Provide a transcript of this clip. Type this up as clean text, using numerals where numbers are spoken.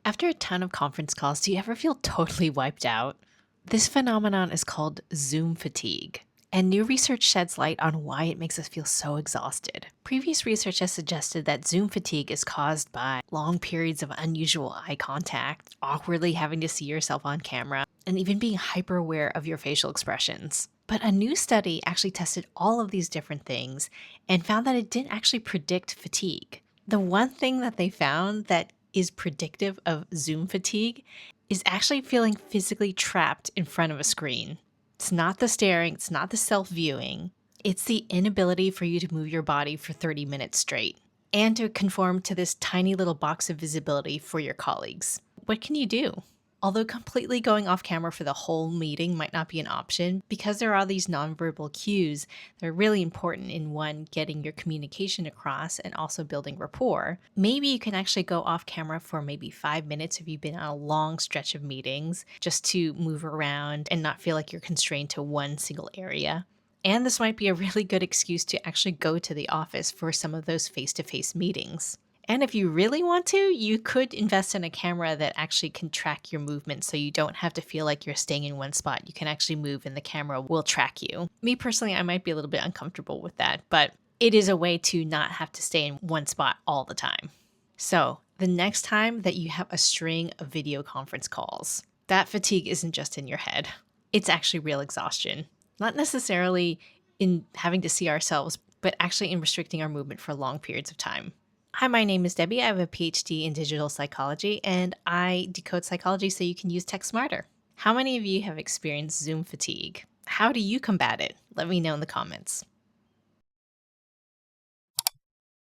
After a ton of conference calls, do you ever feel totally wiped out? This phenomenon is called Zoom fatigue, and new research sheds light on why it makes us feel so exhausted. Previous research has suggested that Zoom fatigue is caused by long periods of unusual eye contact, awkwardly having to see yourself on camera, and even being hyper aware of your facial expressions. But a new study actually tested all of these different things and found that it didn't actually predict fatigue. The one thing that they found that is predictive of Zoom fatigue is actually feeling physically trapped in front of a screen. It's not the staring, it's not the self viewing, it's the inability for you to move your body for 30 minutes straight and to conform to this tiny little box of visibility for your colleagues. What can you do? Although completely going off camera for the whole meeting might not be an option, because there are these nonverbal cues that are really important in one, getting your communication across and also building rapport, maybe you can actually go off camera for maybe 5 minutes if you've been on a long stretch of meetings, just to move around and not feel like you're constrained to one single area. And this might be a really good excuse to actually go to the office for some of those face-to-face meetings. And if you really want to, you could invest in a camera that actually can track your movement so you don't have to feel like you're staying in one spot. You can actually move and the camera will track you. Me personally, I might be a little bit uncomfortable with that, but it is a way to not have to stay in one spot all the time. So the next time that you have a string of video conference calls, that fatigue isn't just in your head. It's actually real exhaustion. Not necessarily in having to see ourselves, but actually in restricting our movement for long periods of time. Hi, my name is Debbie. I have a PhD in digital psychology, and I decode psychology so you can use tech smarter. How many of you have experienced Zoom fatigue? How do you combat it? Let me know in the comments.